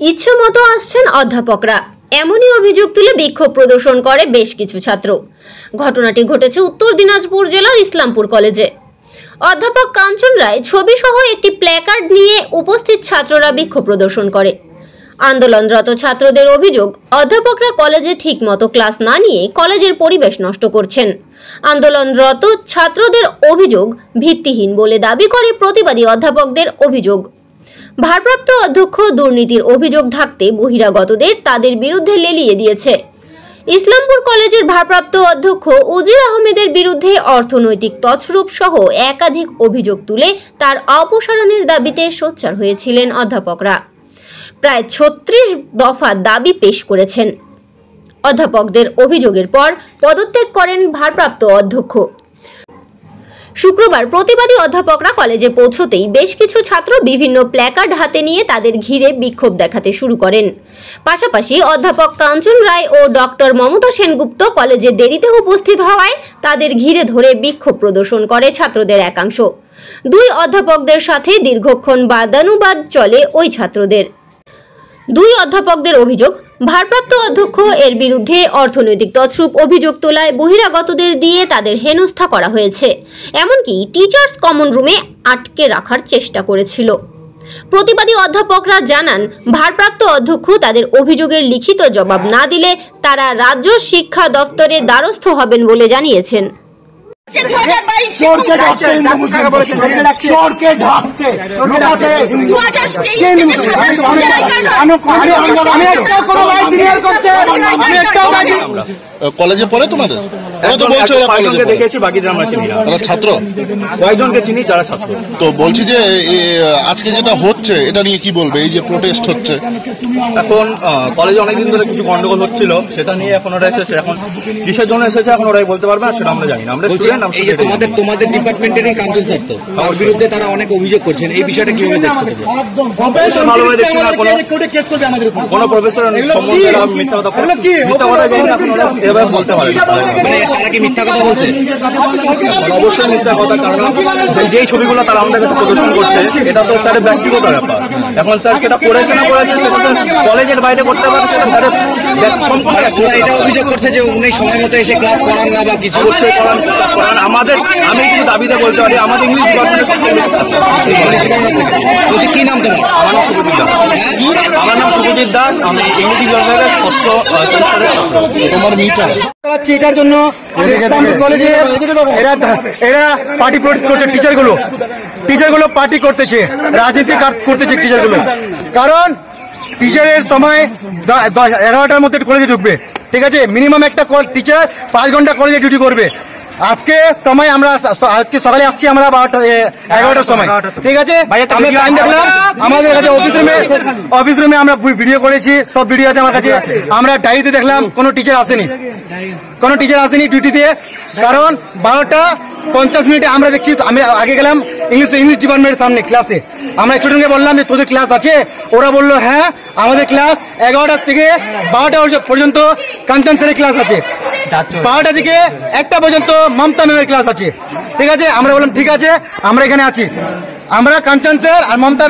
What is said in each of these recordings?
ইচ্ছে মতো আসছেন অধ্যাপকরা, এমনই অভিযোগ তুলে বিক্ষোভ প্রদর্শন করে বেশ কিছু ছাত্র। ঘটনাটি ঘটেছে উত্তর দিনাজপুর জেলার ইসলামপুর কলেজে। অধ্যাপক কাঞ্চন রায় ছবি সহ একটি প্ল্যাকার্ড নিয়ে উপস্থিত ছাত্ররা বিক্ষোভ প্রদর্শন করে। আন্দোলনরত ছাত্রদের অভিযোগ, অধ্যাপকরা কলেজে ঠিকমতো ক্লাস না নিয়ে কলেজের পরিবেশ নষ্ট করছেন। আন্দোলনরত ছাত্রদের অভিযোগ ভিত্তিহীন বলে দাবি করে প্রতিবাদী অধ্যাপকদের অভিযোগ। ভারপ্রাপ্ত অধ্যক্ষ দুর্নীতির অভিযোগ ঢাকতে বহিরাগতদের তাদের বিরুদ্ধে লেলিয়ে দিয়েছে। ইসলামপুর কলেজের ভারপ্রাপ্ত অধ্যক্ষ উজির আহমেদের বিরুদ্ধে অর্থনৈতিক তছরূপ সহ একাধিক অভিযোগ তুলে তার অপসারণের দাবিতে সোচ্চার হয়েছিলেন অধ্যাপকরা। প্রায় 36 দফা দাবি পেশ করেছেন। অধ্যাপকদের অভিযোগের পর পদত্যাগ করেন ভারপ্রাপ্ত অধ্যক্ষ। শুক্রবার প্রতিবাদী অধ্যাপকরা কলেজে পৌঁছতেই বেশ কিছু ছাত্র বিভিন্ন প্ল্যাকার্ড হাতে নিয়ে তাদের ঘিরে বিক্ষোভ দেখাতে শুরু করেন। পাশাপাশি অধ্যাপক কাঞ্চন রায় ও ডক্টর মমতা সেনগুপ্ত কলেজে দেরিতে উপস্থিত হওয়ায় তাদের ঘিরে ধরে বিক্ষোভ প্রদর্শন করে ছাত্রদের একাংশ। দুই অধ্যাপকদের সাথে দীর্ঘক্ষণ বাদানুবাদ চলে ওই ছাত্রদের। দুই অধ্যাপকদের অভিযোগ, ভারপ্রাপ্ত অধ্যক্ষ এর বিরুদ্ধে অর্থনৈতিক তছরূপ অভিযোগ তোলায় বহিরাগতদের দিয়ে তাদের হেনস্থা করা হয়েছে, এমনকি টিচার্স কমন রুমে আটকে রাখার চেষ্টা করেছিল। প্রতিবাদী অধ্যাপকরা জানান, ভারপ্রাপ্ত অধ্যক্ষ তাদের অভিযোগের লিখিত জবাব না দিলে তারা রাজ্য শিক্ষা দপ্তরের দ্বারস্থ হবেন বলে জানিয়েছেন। কলেজে পড়ে তোমাদের? দেখেছি, বাকিটা আমরা চিনি না। ছাত্র কয়েকজনকে চিনি যারা ছাত্র। তো বলছি যে আজকে যেটা হচ্ছে এটা নিয়ে কি বলবে? এই যে প্রোটেস্ট হচ্ছে, এখন কলেজে অনেকদিন ধরে কিছু গন্ডগোল হচ্ছিল, সেটা নিয়ে এখন ওরা এসেছে। এখন কিসের জন্য এসেছে এখন ওরাই বলতে পারবে, সেটা আমরা জানি না। আমরা তোমাদের ডিপার্টমেন্টেরই কাঞ্চন স্যার তো, তার বিরুদ্ধে তারা অনেক অভিযোগ করছেন, এই বিষয়টা কিভাবে দেখছেন? ভালোভাবে দেখছি না, কোনো প্রফেসর সম্বন্ধে মিথ্যা কথা জানি না, এভাবে বলতে পারে। মানে তারা কি মিথ্যা কথা বলছে? অবশ্যই মিথ্যা কথা, কারণ যেই ছবিগুলো তারা আমাদের কাছে প্রদর্শন করছে এটা তো স্যারের ব্যক্তিগত ব্যাপার। এখন স্যার সেটা করেছে না করেছে সেটা তো কলেজের বাইরে করতে পারে, সেটা স্যারের সম্পূর্ণ। এটা অভিযোগ করছে যে উনি সময় মতো এসে ক্লাস করান না বা কিছু। অবশ্যই করান। আমাদের আমি কিছু দাবিতে বলতে পারি, আমাদের ইংলিশ ডিপার্টমেন্টের কি নাম তোমার? আমার নাম শুভজিৎ দাস। আমার নাম শুভজিৎ দাস, আমি ইংলিশ বিভাগের ষষ্ঠ সেমিস্টারের ছাত্র। তোমার মেয়েটা এটার জন্য কলেজে এরা পার্টি প্রোটেস্ট করছে। টিচারগুলো পার্টি করতেছে, রাজনীতি করতেছে টিচারগুলো। কারণ টিচারের সময় 11টার মধ্যে কলেজে ঢুকবে, ঠিক আছে? মিনিমাম একটা টিচার 5 ঘন্টা কলেজে ডিউটি করবে। আজকে সময় আমরা আজকে সকালে আসছি আমরা 11টার সময়, ঠিক আছে? আমি টাইম দেখলাম, আমাদের কাছে অফিস রুমে আমরা ভিডিও করেছি, সব ভিডিও আছে আমার কাছে। আমরা ডায়েরিতে দেখলাম কোনো টিচার আসেনি ডিউটিতে। কারণ 12:50 আমরা দেখছি, আমি আগে গেলাম ইংলিশ ডিপার্টমেন্টের সামনে ক্লাসে। আমরা স্টুডেন্টকে বললাম যে তোদের ক্লাস আছে? ওরা বললো হ্যাঁ আমাদের ক্লাস 11টা থেকে 12টা পর্যন্ত কাঞ্চন স্যারের ক্লাস আছে, 12টা থেকে 1টা পর্যন্ত মমতা ম্যামের ক্লাস আছে, ঠিক আছে? আমরা বললাম ঠিক আছে, আমরা এখানে আছি। আমরা কাঞ্চন স্যার আর মমতা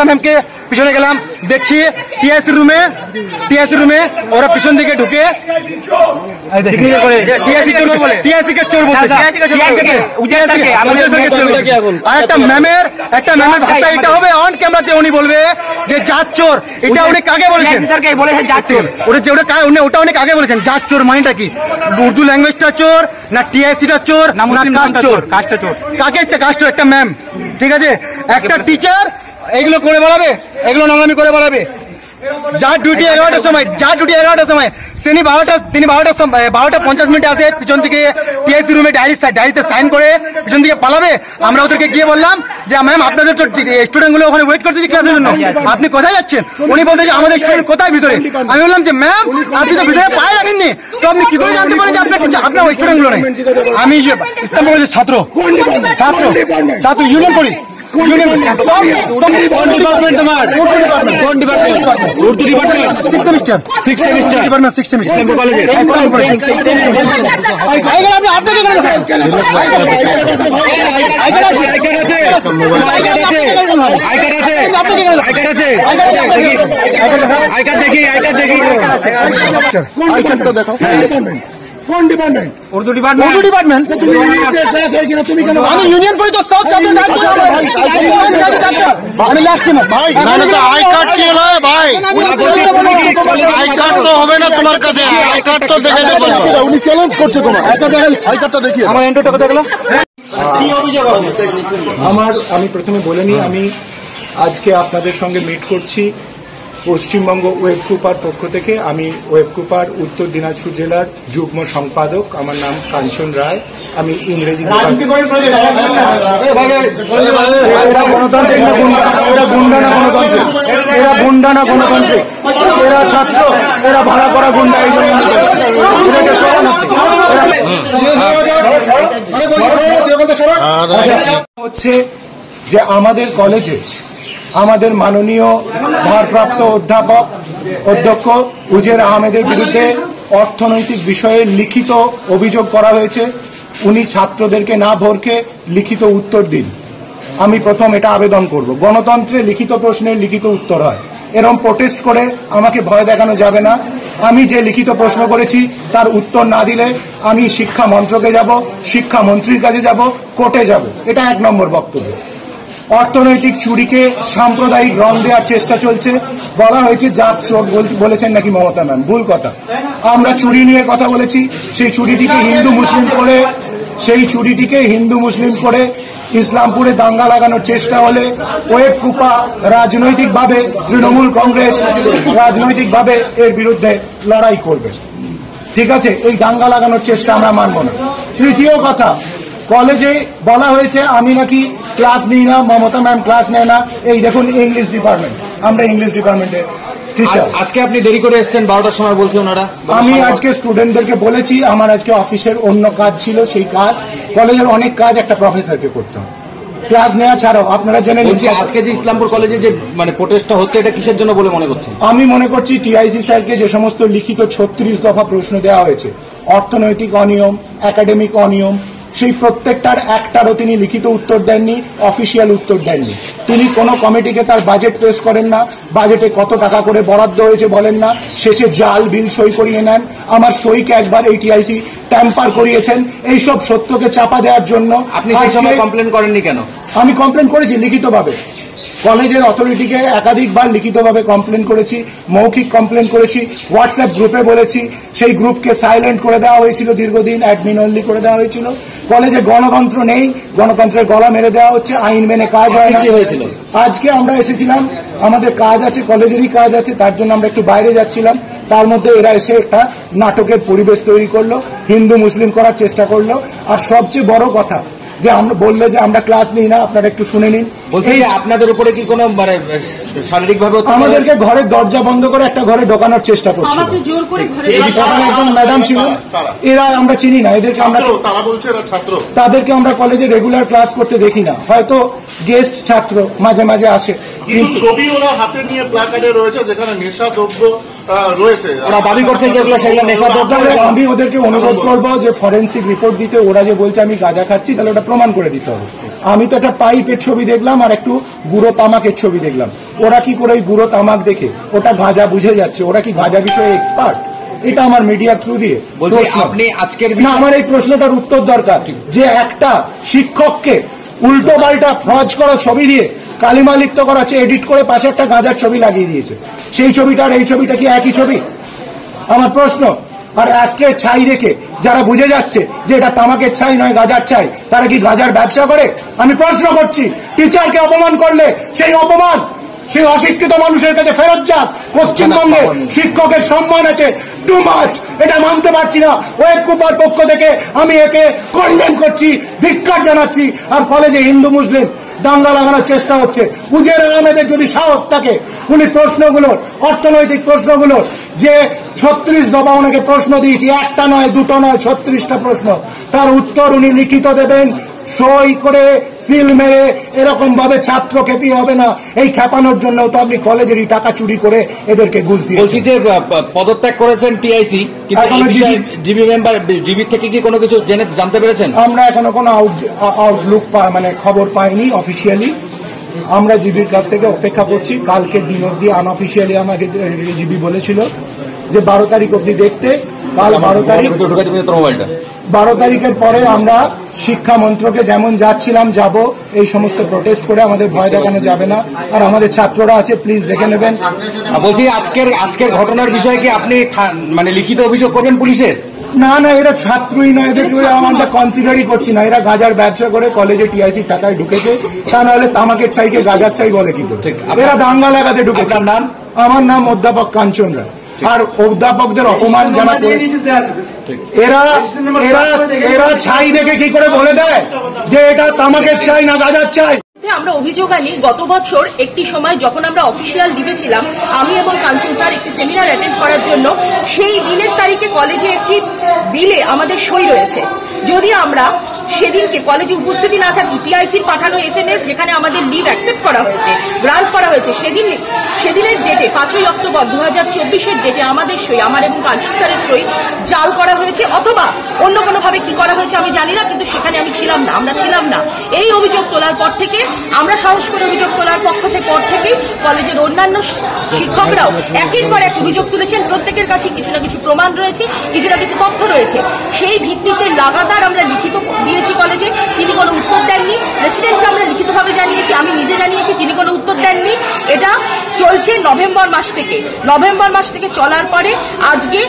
ম্যামকে পিছনে গেলাম, দেখছি টিএসসি রুমে ওরা পিছন দিকে ঢুকে টিএসসি কে চোর বলছে। আর একটা ম্যামের ভাষা এটা হবে অন ক্যামেরাতে, উনি বলবে যে জাত চোর। এটা উনি কাকে বলেছেন? ওটা অনেক আগে বলেছেন। জাত চোর মানেটা কি? উর্দু ল্যাঙ্গুয়েজটা চোর না টিএসসিটা চোর না কাস্ট চোর? কাকে কাস্ট? একটা ম্যাম, ঠিক আছে? একটা টিচার এগুলো করে বেড়াবে, এগুলো নোংরামি করে বেড়াবে। যার ডিউটি 11টার সময় তিনি 12:50 আসে, পিছন থেকে টিএসসি রুমে ডায়েরিতে সাইন করে পিছন থেকে পালাবে। আমরা ওদেরকে গিয়ে বললাম যে ম্যাম আপনাদের তো স্টুডেন্ট গুলো ওখানে ওয়েট করতেছে ক্লাসের জন্য, আপনি কোথায় যাচ্ছেন? উনি বলতে যে আমাদের স্টুডেন্ট কোথায় ভিতরে। আমি বললাম যে ম্যাম আপনি তো ভিতরে পায়ে রাখেননি, তো আপনি কি করে জানতে পারেন যে আপনার ওই স্টুডেন্ট গুলো নেই? আমি ইসলামপুর কলেজের ছাত্র ইউনিয়ন করি। কোন ডিপার্টমেন্ট তোমার? কোন department? Urdu department. 6 semester. 6 semester department 6 semester Islampur কলেজে। কোন department? Urdu department. Urdu department. তুমি কেন? আমি ইউনিয়ন পরিষদ সব ছাত্র আমি লাস্ট না ভাই। আই কার্ড কি নয় ভাই, আই কার্ড তো হবে না তোমার কাছে, আই কার্ড তো দেখে নেবো। উনি চ্যালেঞ্জ করছে তোমার আই কার্ডটা দেখিয়ে। আমার এন্ট্রিটা কোথায় গেল? কি অভিযোগ আছে? আমি প্রথমে বলে নিই, আমি আজকে আপনাদের সঙ্গে মিট করছি পশ্চিমবঙ্গ ওয়েবকুপার পক্ষ থেকে। আমি ওয়েবকুপার উত্তর দিনাজপুর জেলার যুগ্ম সম্পাদক। আমার নাম কাঞ্চন রায়। আমি ইংরেজি গণতান্ত্রিক না গুন্ডা না গণতান্ত্রিক, এরা গুন্ডা না গণতান্ত্রিক, এরা ছাত্র, এরা ভাড়া করা গুন্ডা। এই জন্য হচ্ছে যে আমাদের কলেজে আমাদের মাননীয় ভারপ্রাপ্ত অধ্যক্ষ উজের আহমেদের বিরুদ্ধে অর্থনৈতিক বিষয়ে লিখিত অভিযোগ করা হয়েছে। উনি ছাত্রদেরকে না ভরকে লিখিত উত্তর দিন। আমি প্রথম এটা আবেদন করব, গণতন্ত্রে লিখিত প্রশ্নের লিখিত উত্তর হয়। এরকম প্রোটেস্ট করে আমাকে ভয় দেখানো যাবে না। আমি যে লিখিত প্রশ্ন করেছি তার উত্তর না দিলে আমি শিক্ষা মন্ত্রকে যাব, শিক্ষামন্ত্রীর কাছে যাব, কোর্টে যাব। এটা 1 নম্বর বক্তব্য। অর্থনৈতিক চুরিকে সাম্প্রদায়িক রং দেওয়ার চেষ্টা চলছে। বলা হয়েছে জাত চোর বলেছেন নাকি মমতা ম্যাম, ভুল কথা। আমরা চুরি নিয়ে কথা বলেছি। সেই চুরিটিকে হিন্দু মুসলিম করে ইসলামপুরে দাঙ্গা লাগানোর চেষ্টা হলে ওয়েবকুপা রাজনৈতিকভাবে, তৃণমূল কংগ্রেস রাজনৈতিকভাবে এর বিরুদ্ধে লড়াই করবে। ঠিক আছে, এই দাঙ্গা লাগানোর চেষ্টা আমরা মানব না। তৃতীয় কথা, কলেজে বলা হয়েছে আমি নাকি ক্লাস নিই না, মমতা ম্যাম ক্লাস নেয় না। এই দেখুন ইংলিশ ডিপার্টমেন্ট, আমরা ইংলিশ ডিপার্টমেন্টের টিচার। আজকে আপনি দেরি করে এসেছেন, 12টার সময় বলছে ওনারা। আমি আজকে স্টুডেন্টদেরকে বলেছি আমার আজকে অফিসের অন্য কাজ ছিল, সেই কাজ, কলেজের অনেক কাজ একটা প্রফেসরকে করতে হবে, ক্লাস নেওয়া ছাড়াও। আপনারা জেনে নিচ্ছেন আজকে যে ইসলামপুর কলেজে যে প্রোটেস্টটা হচ্ছে, এটা কিসের জন্য বলে মনে করছেন? আমি মনে করছি টিআইসি স্যারকে যে সমস্ত লিখিত 36 দফা প্রশ্ন দেওয়া হয়েছে, অর্থনৈতিক অনিয়ম, একাডেমিক অনিয়ম, সেই প্রত্যেকটার একটারও তিনি লিখিত উত্তর দেননি, অফিসিয়াল উত্তর দেননি। তিনি কোনো কমিটিকে তার বাজেট পেশ করেন না, বাজেটে কত টাকা করে বরাদ্দ হয়েছে বলেন না, শেষে জাল বিল সই করিয়ে নেন। আমার সইকে একবার এই টিআইসি ট্যাম্পার করিয়েছেন। এইসব সত্যকে চাপা দেওয়ার জন্য আপনি সেই সময় কমপ্লেন করেননি কেন? আমি কমপ্লেন করেছি লিখিতভাবে, কলেজের অথরিটিকে একাধিকবার লিখিতভাবে কমপ্লেন করেছি, মৌখিক কমপ্লেন করেছি, হোয়াটসঅ্যাপ গ্রুপে বলেছি। সেই গ্রুপকে সাইলেন্ট করে দেওয়া হয়েছিল, দীর্ঘদিন অ্যাডমিন অনলি করে দেওয়া হয়েছিল। কলেজে গণতন্ত্র নেই, গণতন্ত্রের গলা মেরে দেওয়া হচ্ছে, আইন মেনে কাজ হয় না। আজকে আমরা এসেছিলাম, আমাদের কাজ আছে, কলেজেরই কাজ আছে, তার জন্য আমরা একটু বাইরে যাচ্ছিলাম। তার মধ্যে এরা এসে একটা নাটকের পরিবেশ তৈরি করলো, হিন্দু মুসলিম করার চেষ্টা করলো। আর সবচেয়ে বড় কথা যে আমরা বললো যে আমরা ক্লাস নিই না, আপনারা একটু শুনে নিন। বলছি আপনাদের উপরে কি কোনো শারীরিকভাবে আমাদেরকে ঘরের দরজা বন্ধ করে একটা ঘরে ঢোকানোর চেষ্টা করছে। একজন ম্যাডাম ছিল, এরা আমরা চিনি না এদেরকে, আমরা তারা বলছে এরা ছাত্র, তাদেরকে আমরা কলেজে রেগুলার ক্লাস করতে দেখি না, হয়তো গেস্ট ছাত্র মাঝে মাঝে আসে। কিন্তু ছবি ওরা হাতে নিয়ে প্ল্যাকার্ডে রয়েছে যেখানে নেশা দ্রব্য রয়েছে, ওরা দাবি করছে যেগুলো সেগুলো নেশা দ্রব্য। আমি ওদেরকে অনুরোধ করবো যে ফরেন্সিক রিপোর্ট দিতে। ওরা যে বলছে আমি গাঁজা খাচ্ছি, তাহলে ওটা প্রমাণ করে দিতে হবে। আমি তো একটা পাইপের ছবি দেখলাম আর একটু গুঁড়ো তামাকের ছবি দেখলাম। ওরা কি করে ওই গুঁড়ো তামাক দেখে ওটা গাঁজা বুঝে যাচ্ছে? ওরা কি গাঁজা বিষয়ে এক্সপার্ট? এটা আমার মিডিয়া থ্রু দিয়ে আপনি আজকের না, আমার এই প্রশ্নটার উত্তর দরকার যে একটা শিক্ষককে উল্টো পাল্টা ফ্রজ করা ছবি দিয়ে কালিমা লিপ্ত করা হচ্ছে, এডিট করে পাশে একটা গাঁজার ছবি লাগিয়ে দিয়েছে। সেই ছবিটা আর এই ছবিটা কি একই ছবি? আমার প্রশ্ন। আর অ্যাস্ট্রের ছাই দেখে যারা বুঝে যাচ্ছে যে এটা তামাকের ছাই নয় গাঁজার ছাই, তারা কি গাঁজার ব্যবসা করে? আমি প্রশ্ন করছি, টিচারকে অপমান করলে সেই অপমান সেই অশিক্ষিত মানুষের কাছে ফেরত যাক। পশ্চিমবঙ্গে শিক্ষকের সম্মান আছে, টু মাচ, এটা মানতে পারছি না। ওয়েবকুপার পক্ষ থেকে আমি একে কন্ডেম করছি, ধিক্কার জানাচ্ছি। আর কলেজে হিন্দু মুসলিম দাঙ্গা লাগানোর চেষ্টা হচ্ছে। উজের আহমেদের যদি সাহস থাকে, উনি প্রশ্নগুলোর, অর্থনৈতিক প্রশ্নগুলোর যে 36 দফা ওনাকে প্রশ্ন দিয়েছি, একটা নয় দুটো নয় 36টা প্রশ্ন, তার উত্তর উনি লিখিত দেবেন, সই করে সিল মেরে এরকম ভাবে ছাত্র খেপি হবে না, এই খেপানোর জন্য তো আপনি কলেজেরই টাকা চুরি করে এদেরকে ঘুষ দিয়ে। বলছি যে পদত্যাগ করেছেন টিআইসি, কিন্তু জিবি মেম্বার, জিবি থেকে কি কোনো কিছু জানতে পেরেছেন? আমরা এখনো কোনো আউটলুক মানে খবর পাইনি অফিসিয়ালি। আমরা জিবির কাছ থেকে অপেক্ষা করছি। কালকে দিন অব্দি আনঅফিসিয়ালি আমাকে জিবি বলেছিল যে 12 তারিখ অব্দি দেখতে। কাল 12 তারিখের পরে আমরা শিক্ষা মন্ত্রকে যেমন যাচ্ছিলাম যাব, এই সমস্ত প্রোটেস্ট করে আমাদের ভয় দেখানো যাবে না। আর আমাদের ছাত্ররা আছে, প্লিজ দেখে নেবেন। বলছি আজকের ঘটনার বিষয়ে কি আপনি মানে লিখিত অভিযোগ করবেন পুলিশের? না না, এরা ছাত্রই নয়, এদের আমরা কনসিডারই করছি না। এরা গাঁজার ব্যবসা করে কলেজে টিআইসি টাকায় ঢুকেছে, তা নাহলে তামাকের চাইকে গাঁজার চাই বলে কি করে? এরা দাঙ্গা লাগাতে ঢুকেছে। নাম? আমার নাম অধ্যাপক কাঞ্চন রায়। আর অধ্যাপকদের অপমান যারা এরা এরা এরা ছাই দেখে কি করে বলে দেয় যে এটা তামাকের চাই না গাঁজার চাই? আমরা অভিযোগ আনি, গত বছর একটি সময় যখন আমরা অফিসিয়াল লিভে ছিলাম, আমি এবং কাঞ্চন স্যার একটি সেমিনার অ্যাটেন্ড করার জন্য, সেই দিনের তারিখে কলেজে একটি বিলে আমাদের সই রয়েছে। যদি আমরা সেদিনকে কলেজে উপস্থিতি না থাকি, টিআইসির পাঠানো SMS যেখানে আমাদের লিভ অ্যাকসেপ্ট করা হয়েছে, গ্রান্ট করা হয়েছে, সেদিনের ডেটে 5ই অক্টোবর 2024-এর ডেটে আমাদের সই, আমার এবং কাঞ্চন স্যারের সই জাল করা হয়েছে, অথবা অন্য কোনোভাবে কি করা হয়েছে আমি জানি না, কিন্তু সেখানে আমি ছিলাম না, আমরা ছিলাম না। এই অভিযোগ তোলার পর থেকে আমরা সাহস করে অভিযোগ তোলার পর থেকেই কলেজের অন্যান্য শিক্ষকরাও একের পর এক অভিযোগ তুলেছেন। প্রত্যেকের কাছে কিছু না কিছু প্রমাণ রয়েছে, কিছু না কিছু তথ্য রয়েছে। সেই ভিত্তিতে লাগাতার আমরা লিখিত দিয়েছি কলেজে, তিনি কোনো উত্তর দেননি। প্রেসিডেন্টকে আমরা লিখিতভাবে জানিয়েছি, আমি নিজে জানিয়েছি, তিনি কোনো উত্তর দেননি। এটা চলছে নভেম্বর মাস থেকে চলার পরে আজকে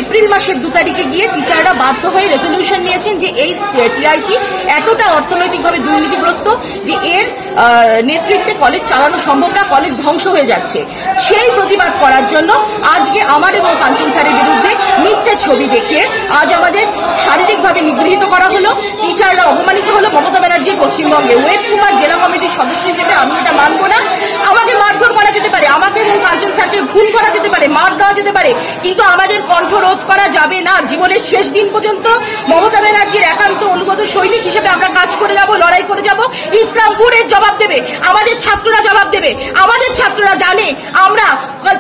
এপ্রিল মাসের 2 তারিখে গিয়ে টিচাররা বাধ্য হয়ে রেজলিউশন নিয়েছেন যে এই টিআইসি এতটা অর্থনৈতিকভাবে দুর্নীতিগ্রস্ত যে এর নেতৃত্বে কলেজ চালানো সম্ভব না, কলেজ ধ্বংস হয়ে যাচ্ছে। সেই প্রতিবাদ করার জন্য আজকে আমার এবং কাঞ্চন স্যারের বিরুদ্ধে মিথ্যে ছবি দেখিয়ে আজ আমাদের শারীরিকভাবে নিগৃহীত করা হলো, টিচাররা অপমানিত হলো। মমতা ব্যানার্জির পশ্চিমবঙ্গে ওয়েব কুমার জেলা কমিটির সদস্য হিসেবে আমি এটা মানব না। আমাকে মারধর করা যেতে পারে, আমাকে এবং কাঞ্চন স্যারকে খুন করা যেতে পারে, মার দেওয়া যেতে পারে, কিন্তু আমাদের কণ্ঠ রোধ করা যাবে না। জীবনের শেষ দিন পর্যন্ত মমতা ব্যানার্জির একান্ত অনুগত সৈনিক হিসেবে আমরা কাজ করে যাব, লড়াই করে যাব। ইসলামপুরের জবাব দেবে, আমাদের ছাত্ররা জবাব দেবে। আমাদের ছাত্ররা জানে আমরা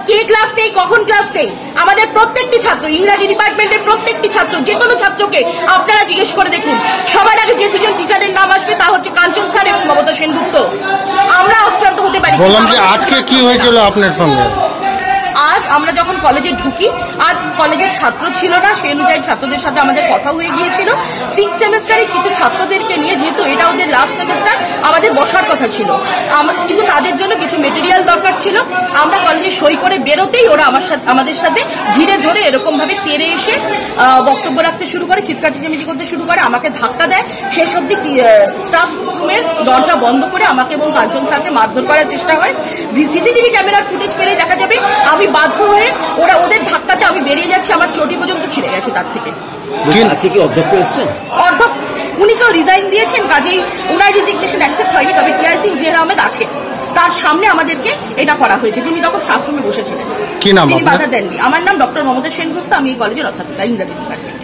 কে ক্লাস নেই, কখন ক্লাস নেই। আমাদের প্রত্যেকটি ছাত্র, ইংরাজি ডিপার্টমেন্টের প্রত্যেকটি ছাত্র, যে কোনো ছাত্রকে আপনারা জিজ্ঞেস করে দেখুন, সবার আগে যে দুজন টিচারের নাম আসবে তা হচ্ছে কাঞ্চন স্যার এবং মমতা সেনগুপ্ত। আমরা আক্রান্ত হতে পারি। বললাম যে আজকে কি হয়েছিল আপনার সঙ্গে? আজ আমরা যখন কলেজে ঢুকি, আজ কলেজের ছাত্র ছিল না, সেই অনুযায়ী ছাত্রদের সাথে আমাদের কথা হয়ে গিয়েছিল। 6th সেমেস্টারে কিছু ছাত্রদেরকে নিয়ে, যেহেতু এটা ওদের লাস্ট সেমেস্টার, আমাদের বসার কথা ছিল, কিন্তু তাদের জন্য কিছু মেটেরিয়াল দরকার ছিল। আমরা কলেজে সই করে বেরোতেই ওরা আমাদের সাথে ধীরে ধরে এরকম ভাবে তেড়ে এসে বক্তব্য রাখতে শুরু করে, চিৎকার চেঁচামেচি করতে শুরু করে, আমাকে ধাক্কা দেয়। শেষ অব্দি স্টাফ রুমের দরজা বন্ধ করে আমাকে এবং কাঞ্চন স্যারকে মারধর করার চেষ্টা হয়। সিসিটিভি ক্যামেরার ফুটেজ পেলে দেখা যাবে আমি বাধ্য হয়ে ওদের ধাক্কাতে আমি বেরিয়ে যাচ্ছি, আমার চটি পর্যন্ত ছিঁড়ে গেছে তার থেকে। আজকে কি অধ্যক্ষ এসেছেন? অধ্যক্ষ উনি তো রিজাইন দিয়েছেন, কাজেই ওনার রিজিগনেশন অ্যাকসেপ্ট হয়নি। তবে টিআইসি ইনজিনিয়ার আহমেদ আছে, তার সামনে আমাদেরকে এটা করা হয়েছে। তিনি তখন স্টাফ রুমে বসেছিলেন, কি নাম তিনি বাধা দেননি। আমার নাম ডক্টর মমতা সেনগুপ্ত, আমি এই কলেজের অধ্যাপিকা, ইংরেজি ডিপার্টমেন্ট।